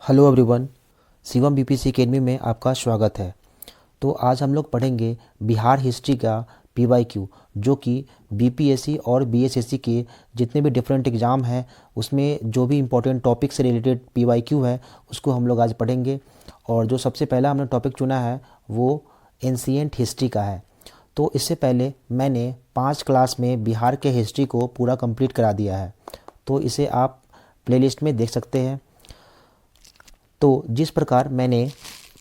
Hello everyone, Shivam BPC academy में आपका स्वागत है। तो आज हम लोग पढ़ेंगे बिहार हिस्ट्री का पीवाईक्यू, जो कि बीपीएससी और बीएसएससी के जितने भी डिफरेंट एग्ज़ाम हैं उसमें जो भी इम्पोर्टेंट टॉपिक से रिलेटेड पीवाईक्यू है उसको हम लोग आज पढ़ेंगे। और जो सबसे पहला हमने टॉपिक चुना है वो एंशिएंट हिस्ट्री का है। तो इससे पहले मैंने 5 क्लास में बिहार के हिस्ट्री को पूरा कंप्लीट करा दिया है, तो इसे आप प्लेलिस्ट में देख सकते हैं। तो जिस प्रकार मैंने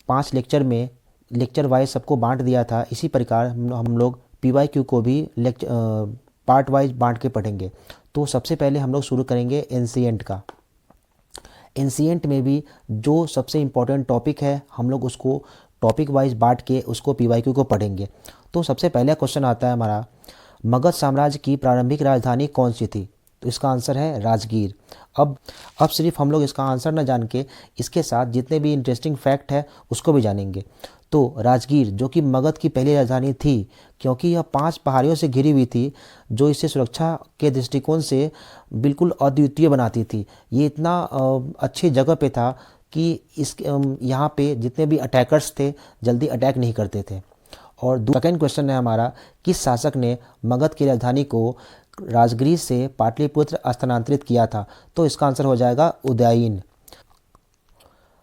5 लेक्चर में लेक्चर वाइज सबको बांट दिया था, इसी प्रकार हम लोग पीवाईक्यू को भी पार्ट वाइज बांट के पढ़ेंगे। तो सबसे पहले हम लोग शुरू करेंगे एंशिएंट का। एंशिएंट में भी जो सबसे इम्पोर्टेंट टॉपिक है हम लोग उसको टॉपिक वाइज बांट के उसको पीवाईक्यू को पढ़ेंगे। तो सबसे पहला क्वेश्चन आता है हमारा, मगध साम्राज्य की प्रारंभिक राजधानी कौन सी थी? तो इसका आंसर है राजगीर। अब सिर्फ हम लोग इसका आंसर ना जान के इसके साथ जितने भी इंटरेस्टिंग फैक्ट है उसको भी जानेंगे। तो राजगीर जो कि मगध की पहली राजधानी थी, क्योंकि यह 5 पहाड़ियों से घिरी हुई थी जो इसे सुरक्षा के दृष्टिकोण से बिल्कुल अद्वितीय बनाती थी। ये इतना अच्छी जगह पे था कि इस यहाँ पे जितने भी अटैकर्स थे जल्दी अटैक नहीं करते थे। और सेकेंड क्वेश्चन है हमारा, किस शासक ने मगध की राजधानी को राजगीर से पाटलिपुत्र स्थानांतरित किया था? तो इसका आंसर हो जाएगा उदयन।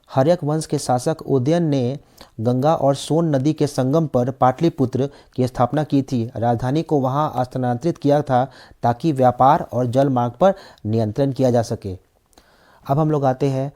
हर्यक वंश के शासक उदयन ने गंगा और सोन नदी के संगम पर पाटलिपुत्र की स्थापना की थी। राजधानी को वहां स्थानांतरित किया था ताकि व्यापार और जल मार्ग पर नियंत्रण किया जा सके। अब हम लोग आते हैं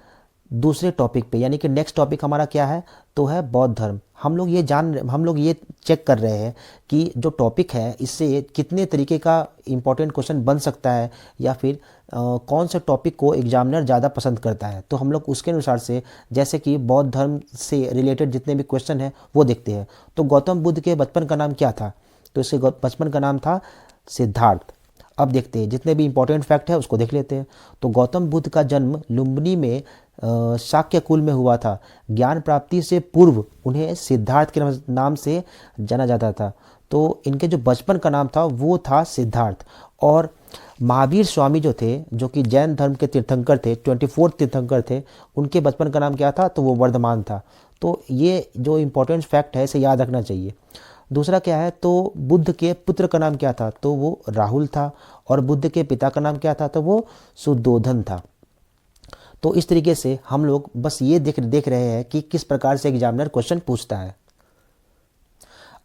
दूसरे टॉपिक पे, यानी कि नेक्स्ट टॉपिक हमारा क्या है? तो है बौद्ध धर्म। हम लोग ये चेक कर रहे हैं कि जो टॉपिक है इससे कितने तरीके का इम्पोर्टेंट क्वेश्चन बन सकता है, या फिर कौन से टॉपिक को एग्जामिनर ज़्यादा पसंद करता है। तो हम लोग उसके अनुसार से, जैसे कि बौद्ध धर्म से रिलेटेड जितने भी क्वेश्चन हैं वो देखते हैं। तो गौतम बुद्ध के बचपन का नाम क्या था? तो इसके बचपन का नाम था सिद्धार्थ। अब देखते हैं जितने भी इंपॉर्टेंट फैक्ट है उसको देख लेते हैं। तो गौतम बुद्ध का जन्म लुम्बिनी में शाक्य कुल में हुआ था। ज्ञान प्राप्ति से पूर्व उन्हें सिद्धार्थ के नाम से जाना जाता था। तो इनके जो बचपन का नाम था वो था सिद्धार्थ। और महावीर स्वामी जो थे, जो कि जैन धर्म के तीर्थंकर थे, 24 तीर्थंकर थे, उनके बचपन का नाम क्या था? तो वो वर्धमान था। तो ये जो इम्पोर्टेंट फैक्ट है इसे याद रखना चाहिए। दूसरा क्या है? तो बुद्ध के पुत्र का नाम क्या था? तो वो राहुल था। और बुद्ध के पिता का नाम क्या था? तो वो सुद्धोधन था। तो इस तरीके से हम लोग बस ये देख रहे हैं कि किस प्रकार से एग्जामिनर क्वेश्चन पूछता है।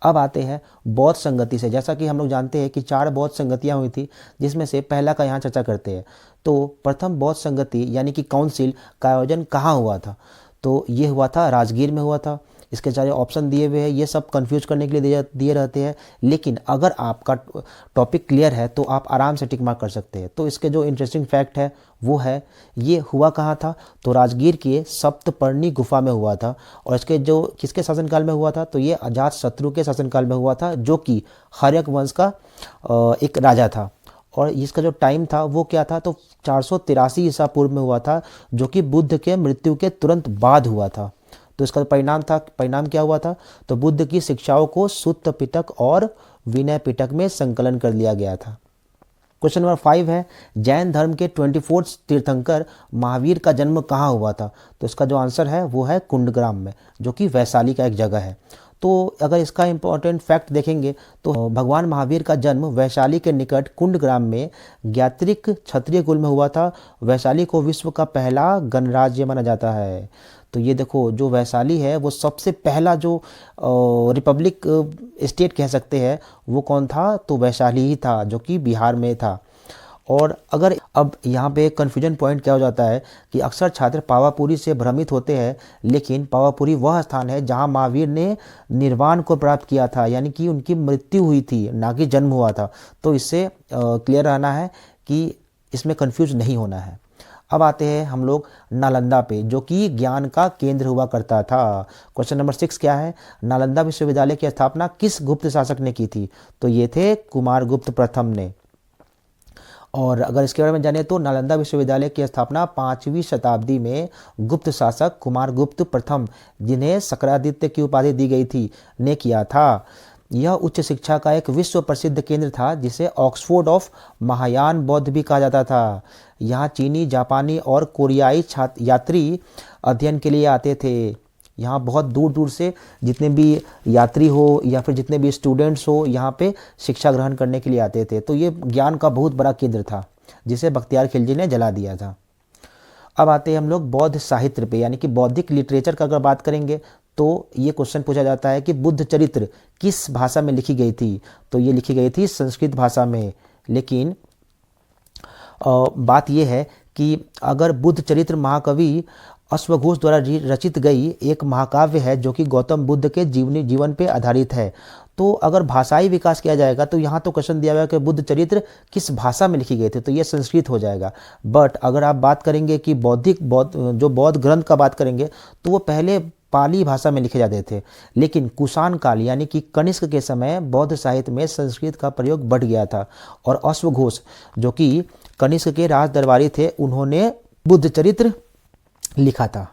अब आते हैं बौद्ध संगति से। जैसा कि हम लोग जानते हैं कि 4 बौद्ध संगतियां हुई थी, जिसमें से पहला का यहाँ चर्चा करते हैं। तो प्रथम बौद्ध संगति यानी कि काउंसिल का आयोजन कहाँ हुआ था? तो ये हुआ था राजगीर में हुआ था। इसके सारे ऑप्शन दिए हुए हैं, ये सब कंफ्यूज करने के लिए दिए रहते हैं, लेकिन अगर आपका टॉपिक क्लियर है तो आप आराम से टिक मार्क कर सकते हैं। तो इसके जो इंटरेस्टिंग फैक्ट है वो है, ये हुआ कहाँ था? तो राजगीर के सप्तपर्णी गुफा में हुआ था। और इसके जो किसके शासनकाल में हुआ था? तो ये अजातशत्रु के शासनकाल में हुआ था, जो कि हर्यक वंश का एक राजा था। और इसका जो टाइम था वो क्या था? तो 483 ईसा पूर्व में हुआ था, जो कि बुद्ध के मृत्यु के तुरंत बाद हुआ था। तो इसका परिणाम क्या हुआ था? तो बुद्ध की शिक्षाओं को सुत्त पिटक और विनय पिटक में संकलन कर लिया गया था। क्वेश्चन नंबर 5 है, जैन धर्म के 24 तीर्थंकर महावीर का जन्म कहाँ हुआ था? तो इसका जो आंसर है वो है कुंडग्राम में, जो कि वैशाली का एक जगह है। तो अगर इसका इंपॉर्टेंट फैक्ट देखेंगे तो भगवान महावीर का जन्म वैशाली के निकट कुंडग्राम में ज्ञात्रिक क्षत्रिय कुल में हुआ था। वैशाली को विश्व का पहला गणराज्य माना जाता है। तो ये देखो, जो वैशाली है वो सबसे पहला जो रिपब्लिक स्टेट कह सकते हैं वो कौन था? तो वैशाली ही था, जो कि बिहार में था। और अगर अब यहाँ पे कन्फ्यूजन पॉइंट क्या हो जाता है कि अक्सर छात्र पावापुरी से भ्रमित होते हैं, लेकिन पावापुरी वह स्थान है जहाँ महावीर ने निर्वाण को प्राप्त किया था, यानी कि उनकी मृत्यु हुई थी, ना कि जन्म हुआ था। तो इससे क्लियर रहना है कि इसमें कन्फ्यूज नहीं होना है। अब आते हैं हम लोग नालंदा पे, जो कि ज्ञान का केंद्र हुआ करता था। क्वेश्चन नंबर 6 क्या है? नालंदा विश्वविद्यालय की स्थापना किस गुप्त शासक ने की थी? तो ये थे कुमारगुप्त प्रथम ने। और अगर इसके बारे में जाने तो नालंदा विश्वविद्यालय की स्थापना 5वीं शताब्दी में गुप्त शासक कुमारगुप्त प्रथम, जिन्हें सक्रादित्य की उपाधि दी गई थी, ने किया था। यह उच्च शिक्षा का एक विश्व प्रसिद्ध केंद्र था जिसे ऑक्सफोर्ड ऑफ महायान बौद्ध भी कहा जाता था। यहाँ चीनी, जापानी और कोरियाई छात्र यात्री अध्ययन के लिए आते थे। यहाँ बहुत दूर दूर से जितने भी यात्री हो या फिर जितने भी स्टूडेंट्स हो यहाँ पे शिक्षा ग्रहण करने के लिए आते थे। तो ये ज्ञान का बहुत बड़ा केंद्र था जिसे बख्तियार खिलजी ने जला दिया था। अब आते हैं हम लोग बौद्ध साहित्य पे, यानी कि बौद्धिक लिटरेचर का अगर बात करेंगे तो ये क्वेश्चन पूछा जाता है कि बुद्ध चरित्र किस भाषा में लिखी गई थी। तो ये लिखी गई थी संस्कृत भाषा में। लेकिन बात यह है कि अगर बुद्ध चरित्र महाकवि अश्वघोष द्वारा रचित गई एक महाकाव्य है जो कि गौतम बुद्ध के जीवन पे आधारित है। तो अगर भाषाई विकास किया जाएगा तो यहाँ तो क्वेश्चन दिया हुआ है कि बुद्ध चरित्र किस भाषा में लिखी गई थी, तो ये संस्कृत हो जाएगा। बट अगर आप बात करेंगे कि जो बौद्ध ग्रंथ का बात करेंगे तो वो पहले पाली भाषा में लिखे जाते थे। लेकिन कुषाण काल यानी कि कनिष्क के समय बौद्ध साहित्य में संस्कृत का प्रयोग बढ़ गया था और अश्वघोष जो कि कनिष्क के राज दरबारी थे उन्होंने बुद्ध चरित्र लिखा था।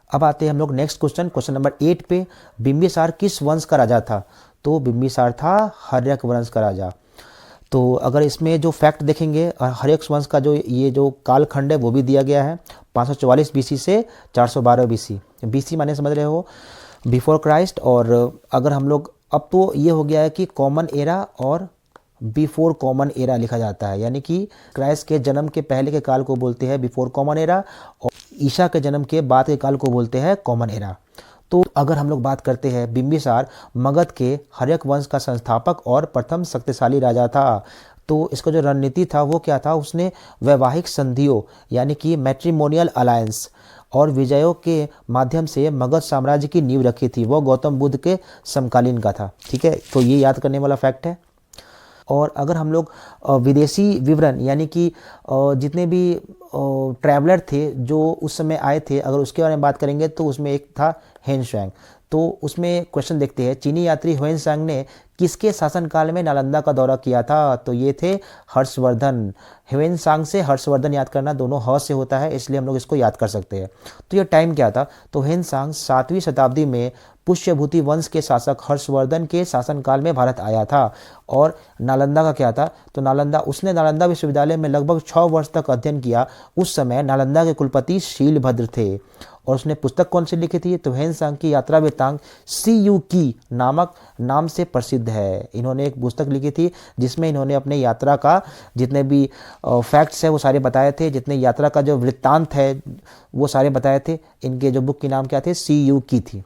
अब आते हैं हम लोग नेक्स्ट क्वेश्चन नंबर 8 पे। बिंबिसार किस वंश का राजा था? तो बिंबिसार था हर्यक वंश का राजा। तो अगर इसमें जो फैक्ट देखेंगे हर्यक वंश का जो कालखंड है वो भी दिया गया है 544 बीसी से 412 बीसी। बीसी माने समझ रहे हो बिफोर क्राइस्ट। और अगर हम लोग अब तो ये हो गया है कि कॉमन एरा और बिफोर कॉमन एरा लिखा जाता है, यानी कि क्राइस्ट के जन्म के पहले के काल को बोलते हैं बिफोर कॉमन एरा और ईसा के जन्म के बाद के काल को बोलते हैं कॉमन एरा। तो अगर हम लोग बात करते हैं बिंबिसार मगध के हर्यक वंश का संस्थापक और प्रथम शक्तिशाली राजा था। तो इसका जो रणनीति था वो क्या था, उसने वैवाहिक संधियों यानी कि मैट्रिमोनियल अलायंस और विजयों के माध्यम से मगध साम्राज्य की नींव रखी थी। वो गौतम बुद्ध के समकालीन का था। ठीक है, तो ये याद करने वाला फैक्ट है। और अगर हम लोग विदेशी विवरण यानी कि जितने भी ट्रैवलर थे जो उस समय आए थे अगर उसके बारे में बात करेंगे तो उसमें एक था हेनशांग। तो उसमें क्वेश्चन देखते हैं चीनी यात्री ह्वेनसांग ने किसके शासनकाल में नालंदा का दौरा किया था? तो ये थे हर्षवर्धन। ह्वेनसांग से हर्षवर्धन याद करना दोनों ह से होता है, इसलिए हम लोग इसको याद कर सकते हैं। तो ये टाइम क्या था? तो ह्वेनसांग 7वीं शताब्दी में पुष्यभूति वंश के शासक हर्षवर्धन के शासनकाल में भारत आया था। और नालंदा का क्या था? तो उसने नालंदा विश्वविद्यालय में लगभग 6 वर्ष तक अध्ययन किया। उस समय नालंदा के कुलपति शीलभद्र थे। और उसने पुस्तक कौन सी लिखी थी? तो ह्वेनसांग की यात्रा वृत्तांत सीयू की नामक नाम से प्रसिद्ध है। इन्होंने एक पुस्तक लिखी थी जिसमें इन्होंने अपने यात्रा का जितने भी फैक्ट्स है वो सारे बताए थे, जितने यात्रा का जो वृत्तांत है वो सारे बताए थे। इनके जो बुक की नाम क्या थे? सीयू की थी।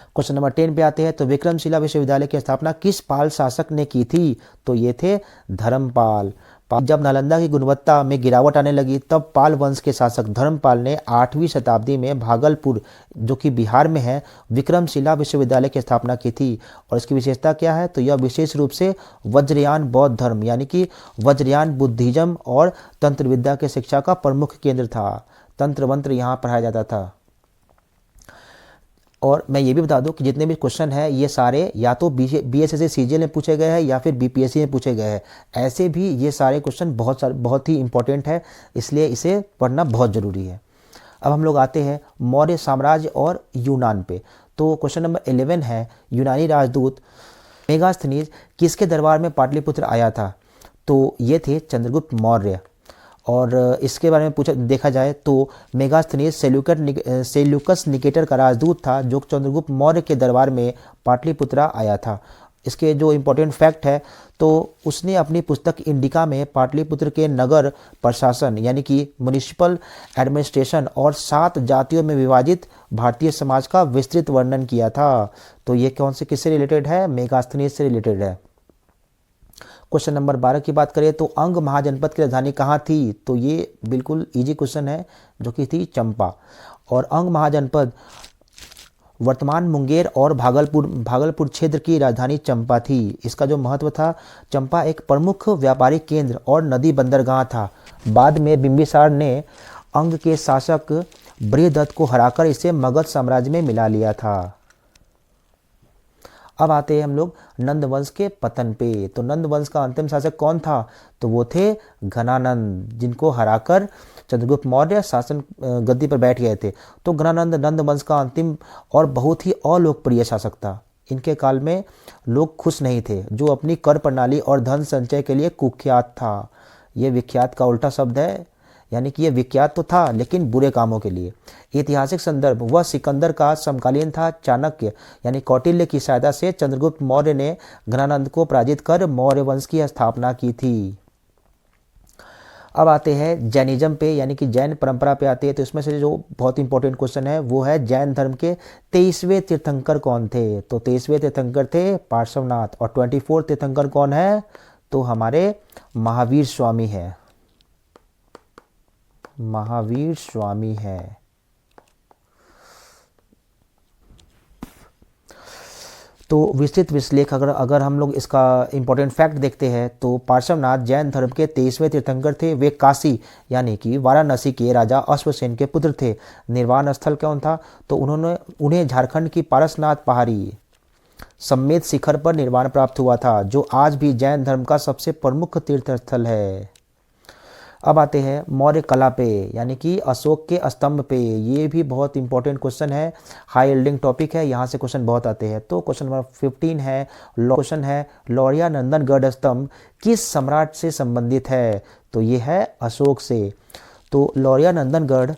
क्वेश्चन नंबर 10 पे आते हैं। तो विक्रमशिला विश्वविद्यालय की स्थापना किस पाल शासक ने की थी? तो ये थे धर्मपाल। जब नालंदा की गुणवत्ता में गिरावट आने लगी तब पाल वंश के शासक धर्मपाल ने 8वीं शताब्दी में भागलपुर जो कि बिहार में है विक्रमशिला विश्वविद्यालय की स्थापना की थी। और इसकी विशेषता क्या है? तो यह विशेष रूप से वज्रयान बौद्ध धर्म यानी कि वज्रयान बुद्धिज्म और तंत्र विद्या के शिक्षा का प्रमुख केंद्र था। तंत्र मंत्र यहाँ पढ़ाया जाता था। और मैं ये भी बता दूं कि जितने भी क्वेश्चन हैं ये सारे या तो बीएसएससी सीजीएल में पूछे गए हैं या फिर बीपीएससी में पूछे गए हैं। ऐसे भी ये सारे क्वेश्चन बहुत ही इंपॉर्टेंट है, इसलिए इसे पढ़ना बहुत ज़रूरी है। अब हम लोग आते हैं मौर्य साम्राज्य और यूनान पे। तो क्वेश्चन नंबर 11 है यूनानी राजदूत मेगास्थनीज किसके दरबार में पाटलिपुत्र आया था? तो ये थे चंद्रगुप्त मौर्य। और इसके बारे में देखा जाए तो मेगास्थनीज सेल्यूकस निकेटर का राजदूत था जो चंद्रगुप्त मौर्य के दरबार में पाटलिपुत्रा आया था। इसके जो इम्पोर्टेंट फैक्ट है तो उसने अपनी पुस्तक इंडिका में पाटलिपुत्र के नगर प्रशासन यानी कि म्युनिसिपल एडमिनिस्ट्रेशन और 7 जातियों में विभाजित भारतीय समाज का विस्तृत वर्णन किया था। तो ये कौन से किससे रिलेटेड है? मेगास्थनीज से रिलेटेड है। क्वेश्चन नंबर 12 की बात करें तो अंग महाजनपद की राजधानी कहाँ थी? तो ये बिल्कुल इजी क्वेश्चन है जो कि थी चंपा। और अंग महाजनपद वर्तमान मुंगेर और भागलपुर क्षेत्र की राजधानी चंपा थी। इसका जो महत्व था, चंपा एक प्रमुख व्यापारिक केंद्र और नदी बंदरगाह था। बाद में बिंबिसार ने अंग के शासक बृहदत्त को हराकर इसे मगध साम्राज्य में मिला लिया था। अब आते हैं हम लोग नंद वंश के पतन पे। तो नंद वंश का अंतिम शासक कौन था? तो वो थे घनानंद, जिनको हराकर चंद्रगुप्त मौर्य शासन गद्दी पर बैठ गए थे। तो घनानंद नंद वंश का अंतिम और बहुत ही अलोकप्रिय शासक था। इनके काल में लोग खुश नहीं थे, जो अपनी कर प्रणाली और धन संचय के लिए कुख्यात था। ये विख्यात का उल्टा शब्द है, यानी कि ये विख्यात तो था लेकिन बुरे कामों के लिए। ऐतिहासिक संदर्भ, वह सिकंदर का समकालीन था। चाणक्य यानी कौटिल्य की सहायता से चंद्रगुप्त मौर्य ने घनानंद को पराजित कर मौर्य वंश की स्थापना की थी। अब आते हैं जैनिज्म पे, यानी कि जैन परंपरा पे आते हैं। तो इसमें से जो बहुत इंपॉर्टेंट क्वेश्चन है वो है जैन धर्म के 23वें तीर्थंकर कौन थे। तो 23वें तीर्थंकर थे पार्श्वनाथ। और 24 तीर्थंकर कौन है, तो हमारे महावीर स्वामी है। महावीर स्वामी है। तो विस्तृत विश्लेष अगर हम लोग इसका इंपॉर्टेंट फैक्ट देखते हैं तो पार्श्वनाथ जैन धर्म के 23वें तीर्थंकर थे। वे काशी यानी कि वाराणसी के राजा अश्वसेन के पुत्र थे। निर्वाण स्थल कौन था, तो उन्हें झारखंड की पारसनाथ पहाड़ी सम्मेत शिखर पर निर्वाण प्राप्त हुआ था, जो आज भी जैन धर्म का सबसे प्रमुख तीर्थ स्थल है। अब आते हैं मौर्य कला पे, यानी कि अशोक के स्तंभ पे। ये भी बहुत इंपॉर्टेंट क्वेश्चन है, हाई यील्डिंग टॉपिक है, यहाँ से क्वेश्चन बहुत आते हैं। तो क्वेश्चन नंबर 15 है, क्वेश्चन है लौरिया नंदनगढ़ स्तंभ किस सम्राट से संबंधित है, तो ये है अशोक से। तो लौरिया नंदनगढ़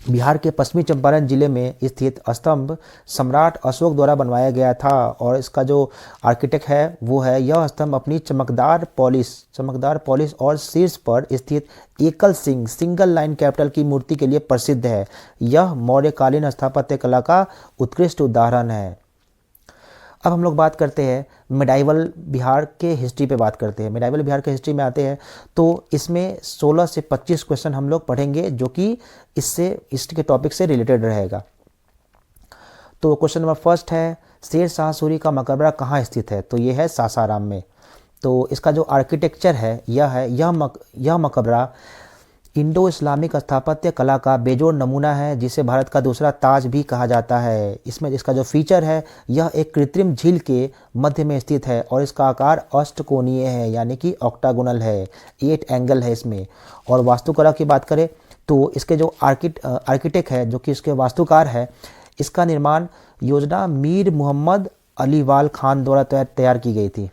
बिहार के पश्चिमी चंपारण जिले में स्थित स्तंभ सम्राट अशोक द्वारा बनवाया गया था। और इसका जो आर्किटेक्ट है वो है, यह स्तंभ अपनी चमकदार पॉलिश और शीर्ष पर स्थित एकल सिंगल लाइन कैपिटल की मूर्ति के लिए प्रसिद्ध है। यह मौर्यकालीन स्थापत्य कला का उत्कृष्ट उदाहरण है। अब हम लोग बात करते हैं मिडाइवल बिहार के हिस्ट्री पे बात करते हैं। मिडाइवल बिहार के हिस्ट्री में आते हैं तो इसमें 16 से 25 क्वेश्चन हम लोग पढ़ेंगे, जो कि इसके टॉपिक से रिलेटेड रहेगा। तो क्वेश्चन नंबर फर्स्ट है, शेर शाह सूरी का मकबरा कहाँ स्थित है, तो ये है सासाराम में। तो इसका जो आर्किटेक्चर है यह मकबरा इंडो इस्लामिक स्थापत्य कला का बेजोड़ नमूना है, जिसे भारत का दूसरा ताज भी कहा जाता है। इसमें इसका जो फीचर है, यह एक कृत्रिम झील के मध्य में स्थित है और इसका आकार अष्टकोणीय है, यानी कि ऑक्टागोनल है, 8 एंगल है इसमें। और वास्तुकला की बात करें तो इसके जो आर्किटेक्ट है, जो कि इसके वास्तुकार है, इसका निर्माण योजना मीर मोहम्मद अलीवाल खान द्वारा तैयार की गई थी।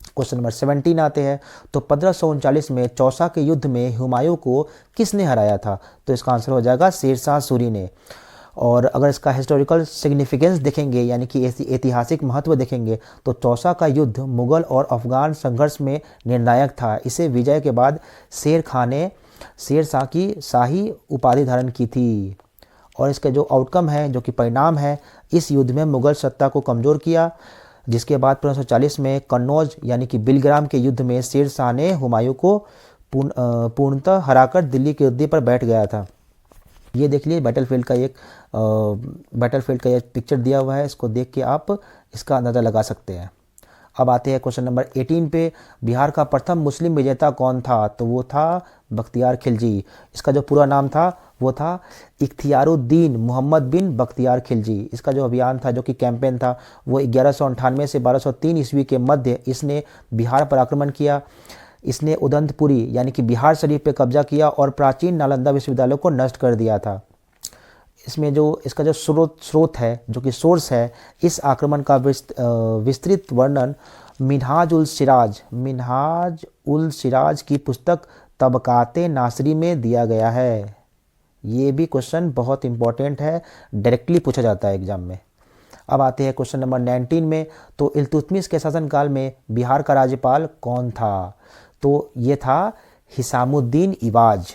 क्वेश्चन नंबर 17 आते हैं, तो 1539 में चौसा के युद्ध में हुमायूं को किसने हराया था, तो इसका आंसर हो जाएगा शेरशाह सूरी ने। और अगर इसका हिस्टोरिकल सिग्निफिकेंस देखेंगे, यानी कि ऐतिहासिक महत्व देखेंगे, तो चौसा का युद्ध मुगल और अफगान संघर्ष में निर्णायक था। इसे विजय के बाद शेर खान ने शेरशाह की शाही उपाधि धारण की थी। और इसका जो आउटकम है, जो कि परिणाम है, इस युद्ध में मुगल सत्ता को कमज़ोर किया, जिसके बाद 1540 में कन्नौज यानी कि बिलग्राम के युद्ध में शेर शाह ने हुमायूं को पूर्णतः हराकर दिल्ली के गद्दी पर बैठ गया था। ये देख लिए बैटलफील्ड का एक पिक्चर दिया हुआ है, इसको देख के आप इसका अंदाज़ा लगा सकते हैं। अब आते हैं क्वेश्चन नंबर 18 पे, बिहार का प्रथम मुस्लिम विजेता कौन था, तो वो था बख्तियार खिलजी। इसका जो पूरा नाम था वो था इख्तियारुद्दीन मोहम्मद बिन बख्तियार खिलजी। इसका जो अभियान था, जो कि कैंपेन था, वो 1198 से 1203 ईस्वी के मध्य इसने बिहार पर आक्रमण किया। इसने उदंतपुरी यानी कि बिहार शरीफ पे कब्जा किया और प्राचीन नालंदा विश्वविद्यालय को नष्ट कर दिया था। इसमें जो इसका जो स्रोत है, जो कि सोर्स है, इस आक्रमण का विस्तृत वर्णन मिन्हाज उल सिराज की पुस्तक तबकाते नासरी में दिया गया है। ये भी क्वेश्चन बहुत इंपॉर्टेंट है, डायरेक्टली पूछा जाता है एग्जाम में। अब आते हैं क्वेश्चन नंबर 19 में, तो इल्तुतमिश के शासनकाल में बिहार का राज्यपाल कौन था, तो ये था हिसामुद्दीन इवाज।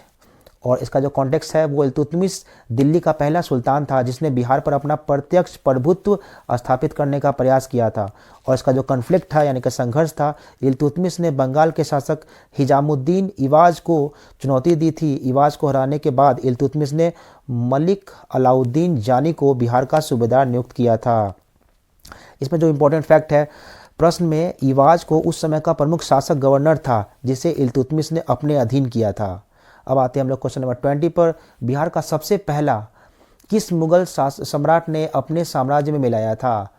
और इसका जो कॉन्टेक्स्ट है, वो इल्तुतमिश दिल्ली का पहला सुल्तान था जिसने बिहार पर अपना प्रत्यक्ष प्रभुत्व स्थापित करने का प्रयास किया था। और इसका जो कन्फ्लिक्ट था, यानी कि संघर्ष था, इल्तुतमिश ने बंगाल के शासक हिजामुद्दीन इवाज को चुनौती दी थी। इवाज को हराने के बाद इल्तुतमिश ने मलिक अलाउद्दीन जानी को बिहार का सूबेदार नियुक्त किया था। इसमें जो इम्पोर्टेंट फैक्ट है, प्रश्न में इवाज को उस समय का प्रमुख शासक गवर्नर था जिसे इल्तुतमिश ने अपने अधीन किया था। अब आते हैं हम लोग क्वेश्चन नंबर 20 पर, बिहार का सबसे पहला किस मुगल सम्राट ने अपने साम्राज्य में मिलाया था,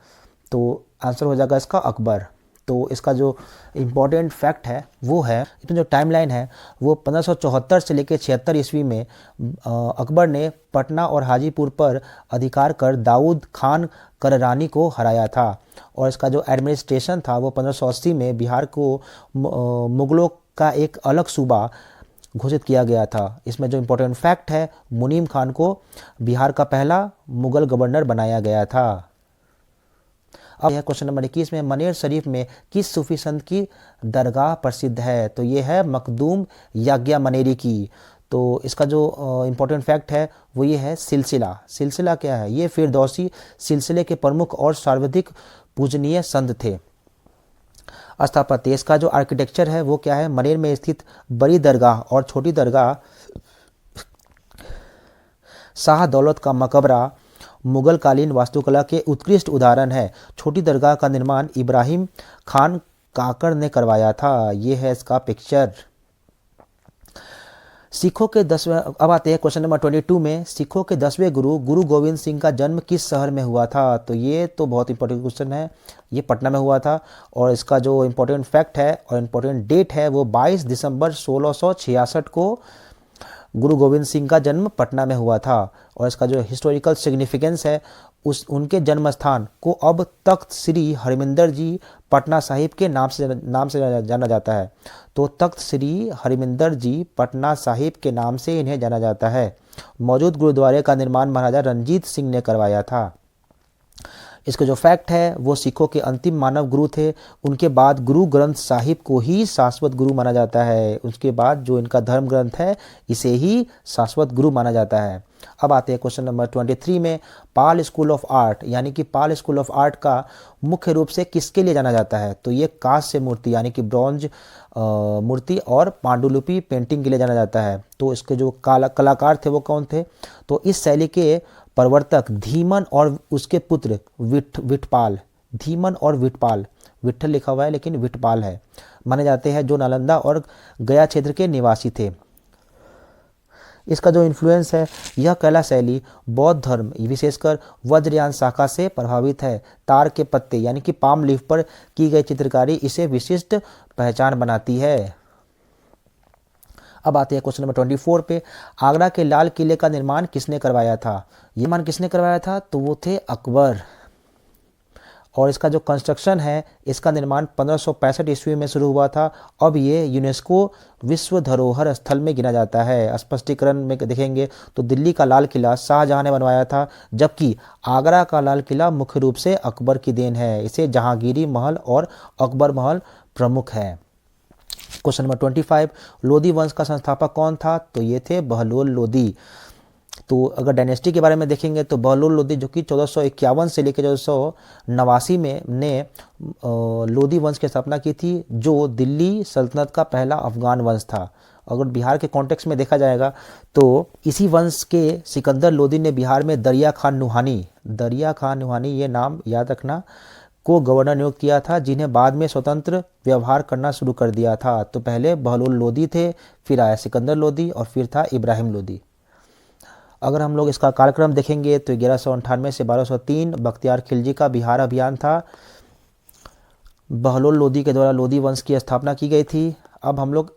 तो आंसर हो जाएगा इसका अकबर। तो इसका जो इम्पोर्टेंट फैक्ट है वो है, इसमें जो टाइमलाइन है वो 1574 से लेकर 76 ईस्वी में अकबर ने पटना और हाजीपुर पर अधिकार कर दाऊद खान कररानी को हराया था। और इसका जो एडमिनिस्ट्रेशन था वो 1580 में बिहार को मुगलों का एक अलग सूबा घोषित किया गया था। इसमें जो इम्पोर्टेंट फैक्ट है, मुनीम खान को बिहार का पहला मुगल गवर्नर बनाया गया था। अब यह क्वेश्चन नंबर 21 में मनेर शरीफ में किस सूफी संत की दरगाह प्रसिद्ध है? तो ये है मखदूम याग्या मनेरी की। तो इसका जो इम्पोर्टेंट फैक्ट है वो ये है सिलसिला। सिलसिला क्या है? ये फिरदौसी सिलसिले के प्रमुख और सर्वाधिक पूजनीय संत थे। स्थापत्य, इसका जो आर्किटेक्चर है वो क्या है? मनेर में स्थित बड़ी दरगाह और छोटी दरगाह शाह दौलत का मकबरा मुगल कालीन वास्तुकला के उत्कृष्ट उदाहरण है। छोटी दरगाह का निर्माण इब्राहिम खान काकड़ ने करवाया था। ये है इसका पिक्चर। सिखों के 10वें, अब आते हैं क्वेश्चन नंबर 22 में, सिखों के 10वें गुरु गुरु गोविंद सिंह का जन्म किस शहर में हुआ था? तो ये तो बहुत इंपॉर्टेंट क्वेश्चन है। ये पटना में हुआ था। और इसका जो इम्पोर्टेंट फैक्ट है और इम्पोर्टेंट डेट है वो 22 दिसंबर 1666 को गुरु गोविंद सिंह का जन्म पटना में हुआ था। और इसका जो हिस्टोरिकल सिग्निफिकेंस है, उनके जन्म स्थान को अब तख्त श्री हरमिंदर जी पटना साहिब के नाम से जाना जाता है। तो तख्त श्री हरमिंदर जी पटना साहिब के नाम से इन्हें जाना जाता है। मौजूद गुरुद्वारे का निर्माण महाराजा रंजीत सिंह ने करवाया था। इसका जो फैक्ट है वो सिखों के अंतिम मानव गुरु थे। उनके बाद गुरु ग्रंथ साहिब को ही शाश्वत गुरु माना जाता है। उसके बाद जो इनका धर्म ग्रंथ है इसे ही शाश्वत गुरु माना जाता है। अब आते हैं क्वेश्चन नंबर 23 में, पाल स्कूल ऑफ आर्ट यानी कि पाल स्कूल ऑफ आर्ट का मुख्य रूप से किसके लिए जाना जाता है? तो ये कांस्य मूर्ति यानी कि ब्रॉन्ज मूर्ति और पांडुलिपि पेंटिंग के लिए जाना जाता है। तो इसके जो कलाकार थे वो कौन थे? तो इस शैली के प्रवर्तक धीमन और उसके पुत्र विठपाल, धीमन और विठपाल, विठल लिखा हुआ है लेकिन विठपाल है, माने जाते हैं, जो नालंदा और गया क्षेत्र के निवासी थे। इसका जो इन्फ्लुएंस है, यह कला शैली बौद्ध धर्म विशेषकर वज्रयान शाखा से प्रभावित है। तार के पत्ते यानी कि पाम लीफ पर की गई चित्रकारी इसे विशिष्ट पहचान बनाती है। अब आते हैं क्वेश्चन नंबर 24 पे, आगरा के लाल किले का निर्माण किसने करवाया था? ये निर्माण किसने करवाया था? तो वो थे अकबर। और इसका जो कंस्ट्रक्शन है, इसका निर्माण 1565 ईस्वी में शुरू हुआ था। अब ये यूनेस्को विश्व धरोहर स्थल में गिना जाता है। स्पष्टीकरण में देखेंगे तो दिल्ली का लाल किला शाहजहां ने बनवाया था, जबकि आगरा का लाल किला मुख्य रूप से अकबर की देन है। इसे जहांगीरी महल और अकबर महल प्रमुख है। क्वेश्चन नंबर 25, लोधी वंश का संस्थापक कौन था? तो ये थे बहलोल लोधी। तो अगर डायनेस्टी के बारे में देखेंगे तो बहलोल लोधी जो कि 1451 से लेकर 1489 में ने लोधी वंश की स्थापना की थी, जो दिल्ली सल्तनत का पहला अफगान वंश था। अगर बिहार के कॉन्टेक्स्ट में देखा जाएगा तो इसी वंश के सिकंदर लोधी ने बिहार में दरिया खान नुहानी, ये नाम याद रखना, को गवर्नर नियुक्त किया था, जिन्हें बाद में स्वतंत्र व्यवहार करना शुरू कर दिया था। तो पहले बहलोल लोधी थे, फिर आया सिकंदर लोधी और फिर था इब्राहिम लोधी। अगर हम लोग इसका कार्यक्रम देखेंगे तो 1198 से 1203 बख्तियार खिलजी का बिहार अभियान था। बहलोल लोधी के द्वारा लोधी वंश की स्थापना की गई थी। अब हम लोग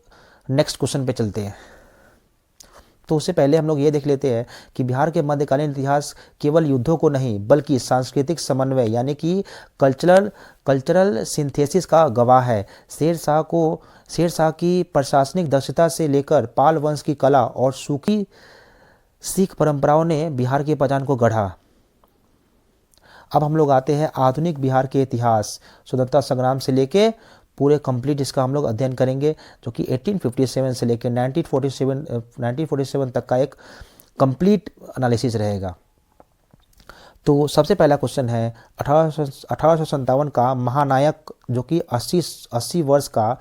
नेक्स्ट क्वेश्चन पे चलते हैं। तो उससे पहले हम लोग ये देख लेते हैं कि बिहार के मध्यकालीन इतिहास केवल युद्धों को नहीं बल्कि सांस्कृतिक समन्वय यानी कि कल्चरल सिंथेसिस का गवाह है। शेर शाह की प्रशासनिक दक्षता से लेकर पाल वंश की कला और सूखी सिख परंपराओं ने बिहार की पहचान को गढ़ा। अब हम लोग आते हैं आधुनिक बिहार के इतिहास, स्वतंत्रता संग्राम से लेके पूरे कंप्लीट इसका हम लोग अध्ययन करेंगे, जो कि 1857 से लेकर 1947 तक का एक कंप्लीट एनालिसिस रहेगा। तो सबसे पहला क्वेश्चन है 1857 का महानायक, जो कि 80 वर्ष का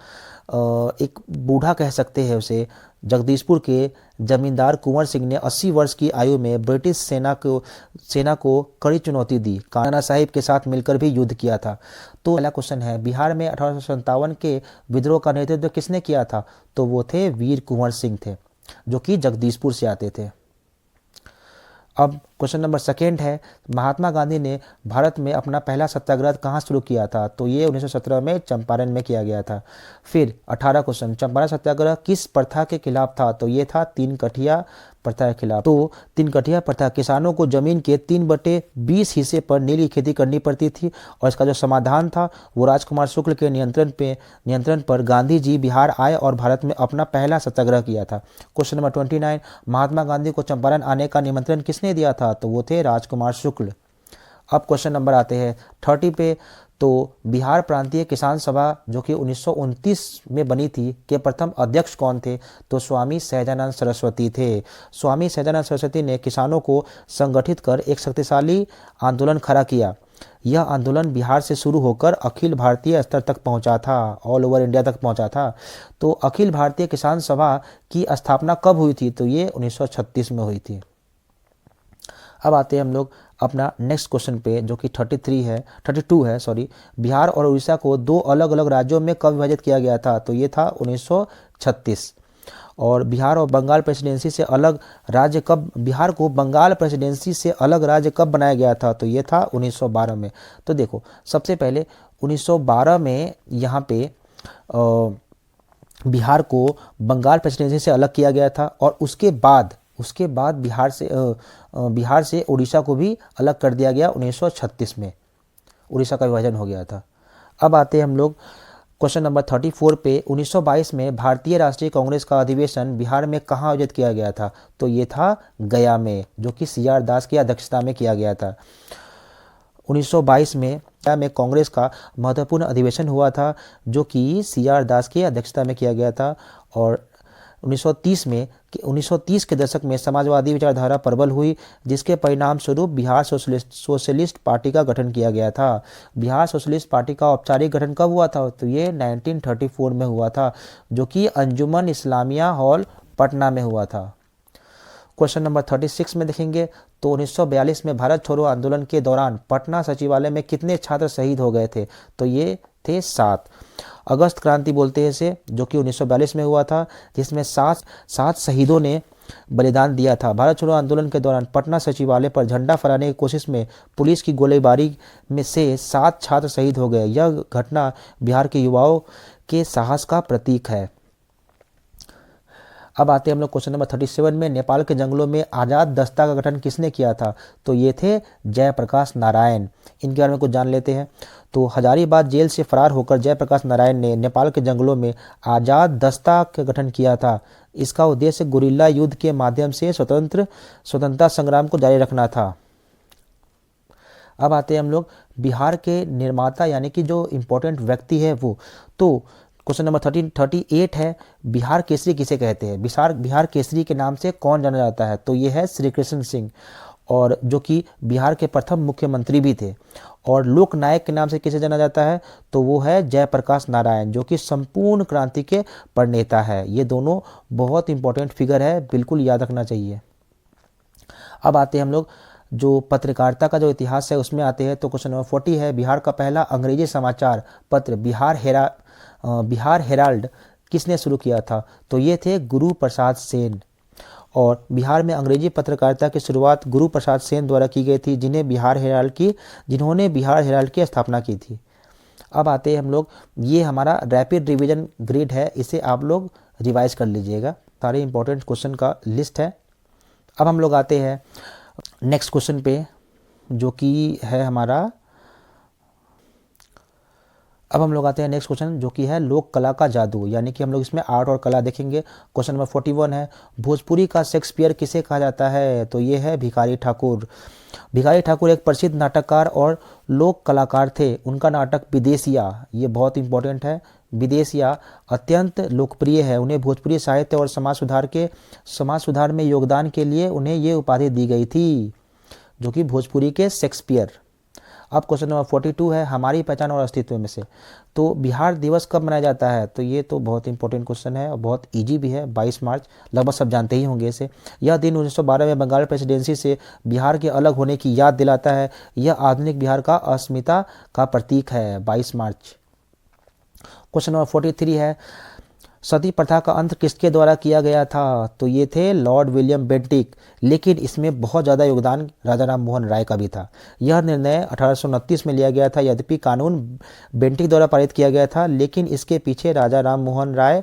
एक बूढ़ा कह सकते हैं उसे, जगदीशपुर के जमींदार कुंवर सिंह ने 80 वर्ष की आयु में ब्रिटिश सेना को कड़ी चुनौती दी। नाना साहिब के साथ मिलकर भी युद्ध किया था। तो पहला क्वेश्चन है, बिहार में 1857 के विद्रोह का नेतृत्व किसने किया था? तो वो थे वीर कुंवर सिंह थे, जो कि जगदीशपुर से आते थे। अब क्वेश्चन नंबर सेकेंड है, महात्मा गांधी ने भारत में अपना पहला सत्याग्रह कहाँ शुरू किया था? तो ये 1917 में चंपारण में किया गया था। फिर 18 क्वेश्चन, चंपारण सत्याग्रह किस प्रथा के खिलाफ था? तो ये था 3 कठिया प्रथा के खिलाफ। तो 3 कठिया प्रथा, किसानों को जमीन के 3/20 हिस्से पर नील की खेती करनी पड़ती थी और इसका जो समाधान था वो राजकुमार शुक्ल के नियंत्रण पर गांधी जी बिहार आए और भारत में अपना पहला सत्याग्रह किया था। क्वेश्चन नंबर 29, महात्मा गांधी को चंपारण आने का निमंत्रण किसने दिया था? तो वो थे राजकुमार शुक्ल। अब क्वेश्चन नंबर आते हैं 30 पे। तो बिहार प्रांतीय किसान सभा जो कि 1929 में बनी थी के प्रथम अध्यक्ष कौन थे? तो स्वामी सहजानंद सरस्वती थे। स्वामी सहजानंद सरस्वती ने किसानों को संगठित कर एक शक्तिशाली आंदोलन खड़ा किया। यह आंदोलन बिहार से शुरू होकर अखिल भारतीय स्तर तक पहुंचा था, ऑल ओवर इंडिया तक पहुंचा था। तो अखिल भारतीय किसान सभा की स्थापना कब हुई थी? तो ये 1936 में हुई थी। अब आते हैं हम लोग अपना नेक्स्ट क्वेश्चन पे जो कि 32 है सॉरी। बिहार और उड़ीसा को 2 अलग अलग राज्यों में कब विभाजित किया गया था? तो ये था 1936। और बिहार और बंगाल प्रेसिडेंसी से अलग राज्य कब, बिहार को बंगाल प्रेसिडेंसी से अलग राज्य कब बनाया गया था? तो ये था 1912 में। तो देखो, सबसे पहले 1912 में यहाँ पे बिहार को बंगाल प्रेसिडेंसी से अलग किया गया था और उसके बाद बिहार से उड़ीसा को भी अलग कर दिया गया 1936 में। उड़ीसा का विभाजन हो गया था। अब आते हैं हम लोग क्वेश्चन नंबर 34 पे। 1922 में भारतीय राष्ट्रीय कांग्रेस का अधिवेशन बिहार में कहाँ आयोजित किया गया था? तो ये था गया में, जो कि CR दास की अध्यक्षता में किया गया था। 1922 में गया में कांग्रेस का महत्वपूर्ण अधिवेशन हुआ था जो कि CR दास की अध्यक्षता में किया गया था। और 1930 के दशक में समाजवादी विचारधारा प्रबल हुई, जिसके परिणाम स्वरूप बिहार सोशलिस्ट पार्टी का गठन किया गया था। बिहार सोशलिस्ट पार्टी का औपचारिक गठन कब हुआ था? तो ये 1934 में हुआ था, जो कि अंजुमन इस्लामिया हॉल पटना में हुआ था। क्वेश्चन नंबर 36 में देखेंगे तो 1942 में भारत छोड़ो आंदोलन के दौरान पटना सचिवालय में कितने छात्र शहीद हो गए थे? तो ये थे 7। अगस्त क्रांति बोलते हैं इसे, जो कि 1942 में हुआ था, जिसमें 7 शहीदों ने बलिदान दिया था। भारत छोड़ो आंदोलन के दौरान पटना सचिवालय पर झंडा फहराने की कोशिश में पुलिस की गोलीबारी में से 7 छात्र शहीद हो गए। यह घटना बिहार के युवाओं के साहस का प्रतीक है। अब आते हैं हम लोग क्वेश्चन नंबर 37 में। नेपाल के जंगलों में आज़ाद दस्ता का गठन किसने किया था? तो ये थे जयप्रकाश नारायण। इनके बारे में कुछ जान लेते हैं। तो हजारीबाग जेल से फरार होकर जयप्रकाश नारायण ने नेपाल के जंगलों में आज़ाद दस्ता का गठन किया था। इसका उद्देश्य गुरिल्ला युद्ध के माध्यम से स्वतंत्रता संग्राम को जारी रखना था। अब आते हैं हम लोग बिहार के निर्माता यानी कि जो इम्पोर्टेंट व्यक्ति है वो। तो क्वेश्चन नंबर 38 है, बिहार केसरी किसे कहते हैं? बिहार केसरी के नाम से कौन जाना जाता है? तो ये है श्री कृष्ण सिंह, और जो कि बिहार के प्रथम मुख्यमंत्री भी थे। और लोक नायक के नाम से किसे जाना जाता है? तो वो है जयप्रकाश नारायण, जो कि संपूर्ण क्रांति के प्रणेता है। ये दोनों बहुत इंपॉर्टेंट फिगर है, बिल्कुल याद रखना चाहिए। अब आते हैं हम लोग जो पत्रकारिता का जो इतिहास है उसमें आते हैं। तो क्वेश्चन नंबर 40 है, बिहार का पहला अंग्रेजी समाचार पत्र बिहार हेराल्ड किसने शुरू किया था? तो ये थे गुरु प्रसाद सेन। और बिहार में अंग्रेजी पत्रकारिता की शुरुआत गुरु प्रसाद सेन द्वारा की गई थी, जिन्होंने बिहार हेराल्ड की स्थापना की थी। अब आते हैं हम लोग, ये हमारा रैपिड रिवीजन ग्रिड है, इसे आप लोग रिवाइज कर लीजिएगा। सारे इंपॉर्टेंट क्वेश्चन का लिस्ट है। अब हम लोग आते हैं नेक्स्ट क्वेश्चन पे, जो कि है हमारा, अब हम लोग आते हैं नेक्स्ट क्वेश्चन जो कि है लोक कला का जादू, यानी कि हम लोग इसमें आर्ट और कला देखेंगे। क्वेश्चन नंबर 41 है, भोजपुरी का शेक्सपियर किसे कहा जाता है? तो ये है भिखारी ठाकुर। भिखारी ठाकुर एक प्रसिद्ध नाटककार और लोक कलाकार थे। उनका नाटक विदेशिया, ये बहुत इंपॉर्टेंट है, विदेशिया अत्यंत लोकप्रिय है। उन्हें भोजपुरी साहित्य और समाज सुधार में योगदान के लिए उन्हें ये उपाधि दी गई थी, जो कि भोजपुरी के शेक्सपियर। अब क्वेश्चन नंबर 42 है, हमारी पहचान और अस्तित्व में से। तो बिहार दिवस कब मनाया जाता है? तो ये तो बहुत इंपॉर्टेंट क्वेश्चन है और बहुत इजी भी है। 22 मार्च, लगभग सब जानते ही होंगे इसे। यह दिन 1912 में बंगाल प्रेसिडेंसी से बिहार के अलग होने की याद दिलाता है। यह आधुनिक बिहार का अस्मिता का प्रतीक है, 22 मार्च। क्वेश्चन नंबर 43 है, सती प्रथा का अंत किसके द्वारा किया गया था? तो ये थे लॉर्ड विलियम बेंटिक, लेकिन इसमें बहुत ज़्यादा योगदान राजा राम मोहन राय का भी था। यह निर्णय 1829 में लिया गया था। यद्यपि कानून बेंटिक द्वारा पारित किया गया था, लेकिन इसके पीछे राजा राम मोहन राय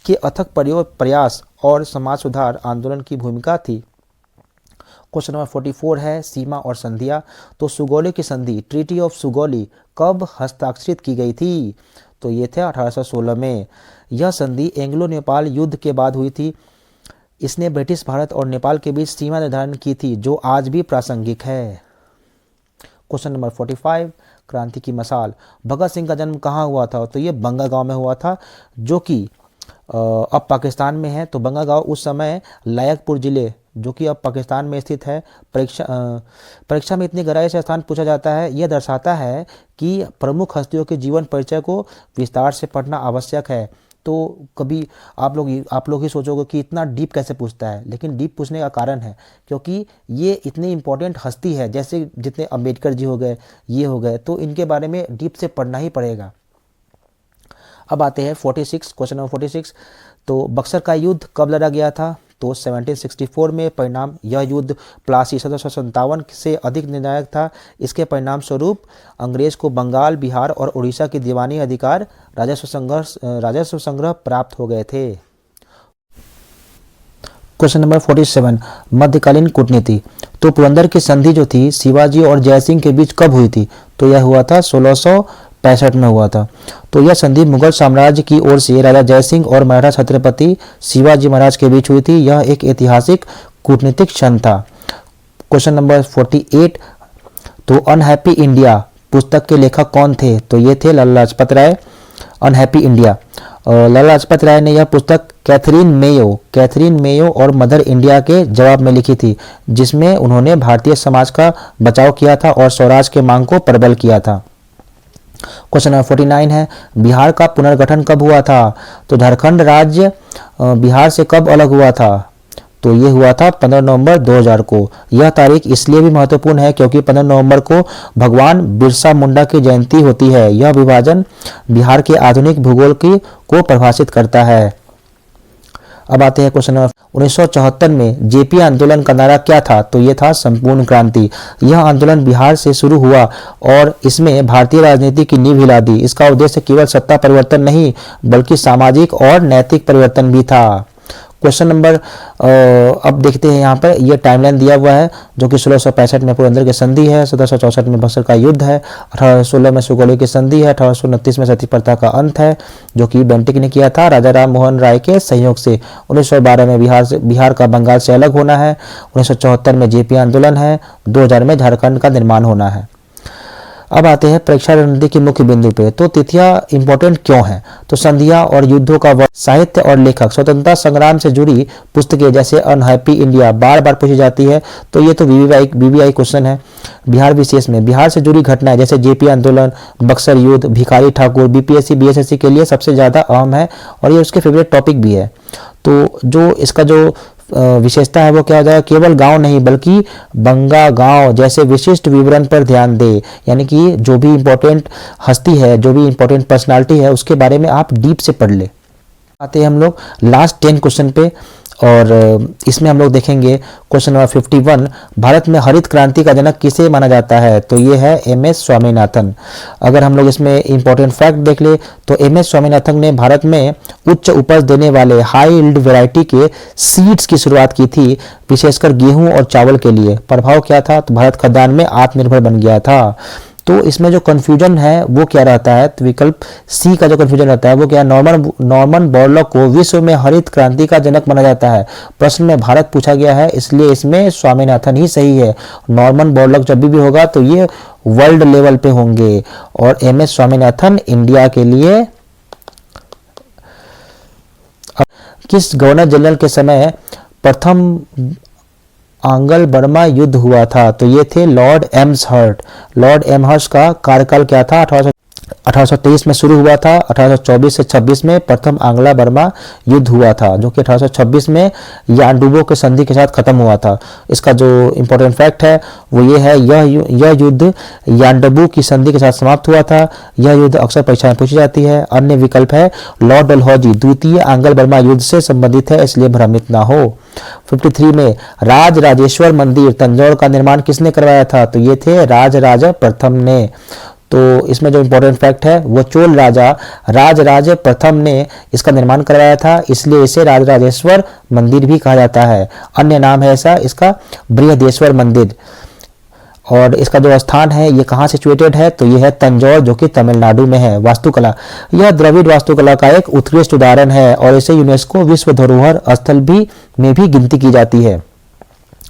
के अथक प्रयास और समाज सुधार आंदोलन की भूमिका थी। क्वेश्चन नंबर 44 है सीमा और संधियां। तो सुगौली की संधि, ट्रीटी ऑफ सुगौली, कब हस्ताक्षरित की गई थी? तो ये थे 1816 में। यह संधि एंग्लो नेपाल युद्ध के बाद हुई थी। इसने ब्रिटिश भारत और नेपाल के बीच सीमा निर्धारण की थी, जो आज भी प्रासंगिक है। क्वेश्चन नंबर 45 क्रांति की मशाल। भगत सिंह का जन्म कहाँ हुआ था? तो ये बंगागांव में हुआ था, जो कि अब पाकिस्तान में है। तो बंगागांव उस समय लायकपुर जिले, जो कि अब पाकिस्तान में स्थित है। परीक्षा में इतनी गहराई से स्थान पूछा जाता है। यह दर्शाता है कि प्रमुख हस्तियों के जीवन परिचय को विस्तार से पढ़ना आवश्यक है। तो कभी आप लोग ही सोचोगे कि इतना डीप कैसे पूछता है, लेकिन डीप पूछने का कारण है क्योंकि ये इतनी इंपॉर्टेंट हस्ती है। जैसे जितने अम्बेडकर जी हो गए, ये हो गए, तो इनके बारे में डीप से पढ़ना ही पड़ेगा। अब आते हैं 46, क्वेश्चन नंबर 46। तो बक्सर का युद्ध कब लड़ा गया था? तो 1764 में। परिणाम, यह युद्ध प्लासी 1757 से अधिक निर्णायक था। इसके परिणाम स्वरूप अंग्रेज को बंगाल, बिहार और उड़ीसा के दीवानी अधिकार राजस्व संग्रह प्राप्त हो गए थे। क्वेश्चन नंबर 47 मध्यकालीन कूटनीति। तो पुरंदर की संधि जो थी शिवाजी और जयसिंह के बीच कब हुई थी? तो यह हुआ था 1665 में हुआ था। तो यह संधि मुगल साम्राज्य की ओर से राजा जयसिंह और मराठा छत्रपति शिवाजी महाराज के बीच हुई थी। यह एक ऐतिहासिक कूटनीतिक क्षण था। क्वेश्चन नंबर 48 तो अनहैप्पी इंडिया पुस्तक के लेखक कौन थे? तो ये थे लाला लाजपत राय। अनहैप्पी इंडिया, लाला लाजपत राय ने यह पुस्तक कैथरीन मेयो और मदर इंडिया के जवाब में लिखी थी, जिसमें उन्होंने भारतीय समाज का बचाव किया था और स्वराज के मांग को प्रबल किया था। क्वेश्चन नंबर 49 है बिहार का पुनर्गठन कब हुआ था? तो झारखंड राज्य बिहार से कब अलग हुआ था? तो ये हुआ था 15 नवंबर 2000 को। यह तारीख इसलिए भी महत्वपूर्ण है क्योंकि 15 नवंबर को भगवान बिरसा मुंडा की जयंती होती है। यह विभाजन बिहार के आधुनिक भूगोल को परिभाषित करता है। अब आते हैं क्वेश्चन नंबर 1974 में जेपी आंदोलन का नारा क्या था? तो ये था संपूर्ण क्रांति। यह आंदोलन बिहार से शुरू हुआ और इसमें भारतीय राजनीति की नींव हिला दी। इसका उद्देश्य केवल सत्ता परिवर्तन नहीं बल्कि सामाजिक और नैतिक परिवर्तन भी था। क्वेश्चन नंबर अब देखते हैं, यहाँ पर यह टाइमलाइन दिया हुआ है जो कि 1665 में पुरंदर की संधि है, 1764 में बक्सर का युद्ध है, 1816 में सुगौली की संधि है, 1829 में सती प्रथा का अंत है जो कि बेंटिक ने किया था राजा राम मोहन राय के सहयोग से, 1912 में बिहार का बंगाल से अलग होना है, 1974 में जेपी आंदोलन है, 2000 में झारखंड का निर्माण होना है। अब आते हैं परीक्षा रणनीति के मुख्य बिंदु पे। तो तिथियां इंपॉर्टेंट क्यों हैं? तो संधियां और युद्धों का साहित्य और लेखक, स्वतंत्रता संग्राम से जुड़ी पुस्तकें जैसे अनहैप्पी इंडिया बार बार पूछी जाती है, तो ये तो बीबीआई क्वेश्चन है। बिहार विशेष में बिहार से जुड़ी घटनाएं जैसे जेपी आंदोलन, बक्सर युद्ध, भिखारी ठाकुर बीपीएससी बीएसएससी के लिए सबसे ज्यादा अहम है और ये उसके फेवरेट टॉपिक भी है। तो जो इसका जो विशेषता है वो क्या हो जाएगा, केवल गांव नहीं बल्कि बंगा गांव जैसे विशिष्ट विवरण पर ध्यान दे, यानी कि जो भी इंपॉर्टेंट हस्ती है, जो भी इंपॉर्टेंट पर्सनालिटी है उसके बारे में आप डीप से पढ़ ले। आते हैं हम लोग लास्ट 10 क्वेश्चन पे और इसमें हम लोग देखेंगे क्वेश्चन नंबर 51 भारत में हरित क्रांति का जनक किसे माना जाता है? तो ये है एमएस स्वामीनाथन। अगर हम लोग इसमें इंपॉर्टेंट फैक्ट देख ले तो एमएस स्वामीनाथन ने भारत में उच्च उपज देने वाले हाई यील्ड वैरायटी के सीड्स की शुरुआत की थी, विशेषकर गेहूं और चावल के लिए। प्रभाव क्या था? तो भारत खाद्यान्न में आत्मनिर्भर बन गया था। तो इसमें जो कंफ्यूजन है वो क्या रहता है? तो विकल्प सी का जो कंफ्यूजन रहता है वो क्या, नॉर्मन बोरलॉग को विश्व में हरित क्रांति का जनक माना जाता है। प्रश्न में भारत पूछा गया है इसलिए इसमें स्वामीनाथन ही सही है। नॉर्मन बोरलॉग जब भी होगा तो ये वर्ल्ड लेवल पे होंगे और एमएस स्वामीनाथन इंडिया के लिए। किस गवर्नर जनरल के समय प्रथम आंग्ल बर्मा युद्ध हुआ था? तो ये थे लॉर्ड एम्सहर्स्ट। लॉर्ड एम्सहर्स्ट का कार्यकाल क्या था? 1823 में शुरू हुआ था। 1824 से 26 में प्रथम आंग्ला बर्मा युद्ध हुआ था, जो कि 1826 में यांडुबो के संधि के साथ खत्म हुआ था। इसका जो इम्पोर्टेंट फैक्ट है वो ये है, यह युद्ध यांडुबो की संधि के साथ समाप्त हुआ था। यह युद्ध अक्सर परीक्षा में पूछी जाती है। अन्य विकल्प है लॉर्ड डलहौजी द्वितीय आंग्ल बर्मा युद्ध से संबंधित है, इसलिए भ्रमित ना हो। 53 में राज राजेश्वर मंदिर तंजौर का निर्माण किसने करवाया था? तो ये थे राजराज प्रथम ने। तो इसमें जो इम्पोर्टेंट फैक्ट है वो चोल राजा राजराज प्रथम ने इसका निर्माण करवाया था, इसलिए इसे राजराजेश्वर मंदिर भी कहा जाता है। अन्य नाम है ऐसा इसका बृहदेश्वर मंदिर। और इसका जो स्थान है ये कहाँ सिचुएटेड है? तो ये है तंजौर, जो कि तमिलनाडु में है। वास्तुकला, यह द्रविड़ वास्तुकला का एक उत्कृष्ट उदाहरण है और इसे यूनेस्को विश्व धरोहर स्थल में भी गिनती की जाती है।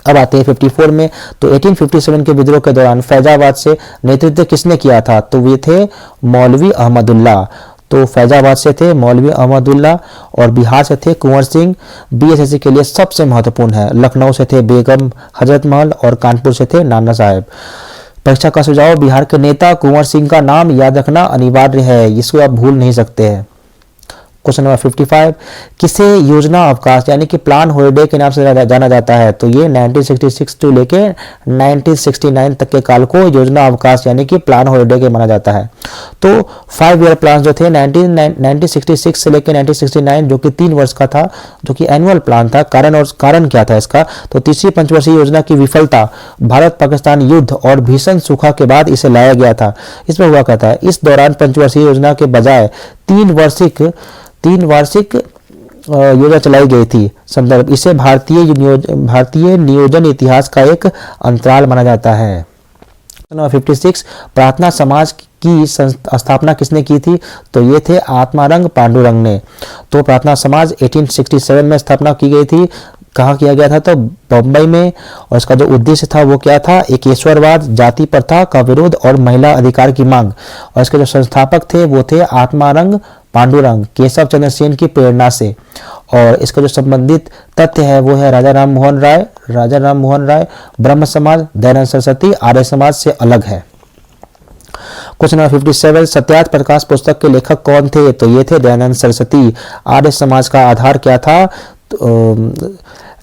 अब आते हैं 54 में। तो 1857 के विद्रोह के दौरान फैजाबाद से नेतृत्व किसने किया था? तो वे थे मौलवी अहमदुल्ला। तो फैजाबाद से थे मौलवी अहमदुल्ला और बिहार से थे कुंवर सिंह। बीएसएससी के लिए सबसे महत्वपूर्ण है। लखनऊ से थे बेगम हजरत महल और कानपुर से थे नाना साहेब। परीक्षा का सुझाव, बिहार के नेता कुंवर सिंह का नाम याद रखना अनिवार्य है, इसको आप भूल नहीं सकते हैं। क्वेश्चन नंबर 55, किसे योजना अवकाश यानी कि प्लान हॉलिडे के नाम से जाना जाता है? तो ये 1966 से लेके 1969 तक के काल को योजना अवकाश यानी कि प्लान हॉलिडे के माना जाता है। तो 5 ईयर प्लान जो थे 1966 से लेके 1969, जो कि 3 वर्ष का था, जो कि एनुअल प्लान था। कारण क्या था इसका? तो तीसरी पंचवर्षीय योजना की विफलता, भारत पाकिस्तान युद्ध और भीषण सूखा के बाद इसे लाया गया था। इसमें हुआ क्या था, इस दौरान पंचवर्षीय योजना के बजाय 3 वार्षिक योजना चलाई गई थी। संदर्भ, इसे भारतीय नियोजन इतिहास का एक अंतराल माना जाता है। 56, प्रार्थना समाज की स्थापना किसने की थी? तो ये थे आत्मारंग पांडुरंग ने। तो प्रार्थना समाज 1867 में स्थापना की गई थी। कहाँ किया गया था? तो बम्बई में। और इसका जो उद्देश्य था वो क्या था? एकेश्वरवाद, जाति प्रथा का विरोध और महिला अधिकार की मांग। और इसके जो संस्थापक थे वो थे आत्मारंग पांडुरंग, केशव चंद्र सेन की प्रेरणा से। और इसका जो संबंधित तथ्य है वो है राजा राम मोहन राय ब्रह्म समाज, दयानंद सरस्वती आर्य समाज से अलग है। क्वेश्चन नंबर 57, सत्यार्थ प्रकाश पुस्तक के लेखक कौन थे? तो ये थे दयानंद सरस्वती। आर्य समाज का आधार क्या था?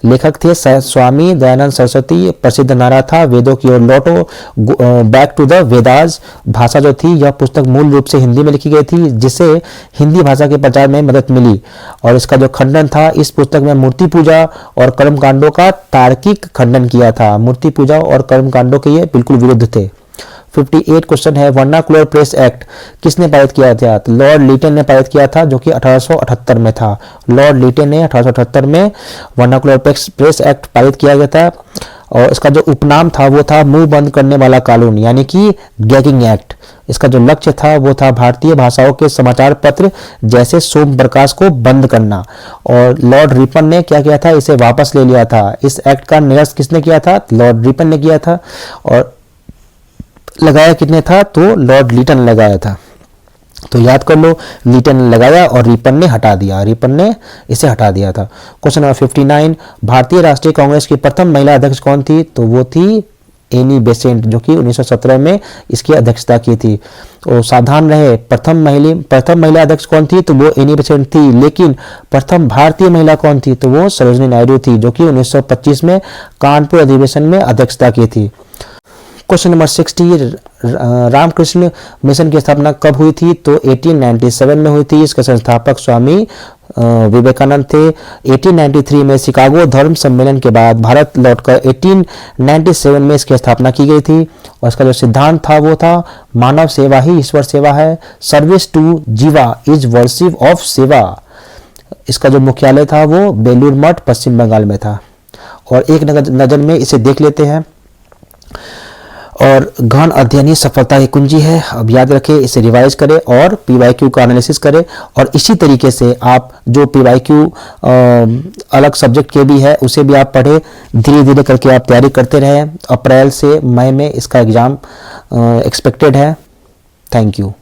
लेखक थे स्वामी दयानंद सरस्वती। प्रसिद्ध नारा था वेदों की ओर लौटो, बैक टू द वेदास। भाषा जो थी यह पुस्तक मूल रूप से हिंदी में लिखी गई थी, जिससे हिंदी भाषा के प्रचार में मदद मिली। और इसका जो खंडन था, इस पुस्तक में मूर्ति पूजा और कर्मकांडों का तार्किक खंडन किया था। मूर्ति पूजा और कर्मकांडों के ये बिल्कुल विरुद्ध थे। 58 क्वेश्चन है, वर्नाकुलर प्रेस एक्ट किसने पारित किया था? तो लॉर्ड लीटन ने पारित किया था, जो कि 1878 में था। लॉर्ड लीटन ने 1878 में वर्नाकुलर प्रेस एक्ट पारित किया गया था। और इसका जो उपनाम था वो था मुंह बंद करने वाला कानून, यानी कि गैगिंग एक्ट। इसका जो लक्ष्य था वो था भारतीय भाषाओं के समाचार पत्र जैसे सोम प्रकाश को बंद करना। और लॉर्ड रिपन ने क्या किया था? इसे वापस ले लिया था। इस एक्ट का निरस्त किसने किया था? लॉर्ड रिपन ने किया था। और लगाया कितने था? तो लॉर्ड लीटन ने लगाया था। तो याद कर लो, लीटन ने लगाया और रिपन ने हटा दिया। रिपन ने इसे हटा दिया था। क्वेश्चन नंबर 59, भारतीय राष्ट्रीय कांग्रेस की प्रथम महिला अध्यक्ष कौन थी? तो वो थी एनी बेसेंट, जो कि 1917 में इसकी अध्यक्षता की थी। तो सावधान रहे, प्रथम महिला अध्यक्ष कौन थी? तो वो एनी बेसेंट थी। लेकिन प्रथम भारतीय महिला कौन थी? तो वो सरोजिनी नायडू थी, जो कि 1925 में कानपुर अधिवेशन में अध्यक्षता की थी। क्वेश्चन नंबर 60, रामकृष्ण मिशन की स्थापना कब हुई थी? तो 1897 में हुई थी। इसके संस्थापक स्वामी विवेकानंद थे। 1893 में शिकागो धर्म सम्मेलन के बाद भारत लौटकर 1897 में इसकी स्थापना की गई थी। और इसका जो सिद्धांत था वो था मानव सेवा ही ईश्वर सेवा है। सर्विस टू जीवा इज वर्शिप ऑफ सेवा। इसका जो मुख्यालय था वो बेलूर मठ पश्चिम बंगाल में था। और एक नजर में इसे देख लेते हैं। और गहन अध्ययन ही सफलता की कुंजी है। अब याद रखें, इसे रिवाइज करें और पीवाईक्यू का एनालिसिस करें। और इसी तरीके से आप जो पीवाईक्यू अलग सब्जेक्ट के भी है उसे भी आप पढ़ें। धीरे धीरे करके आप तैयारी करते रहें। अप्रैल से मई में इसका एग्जाम एक्सपेक्टेड है। Thank you.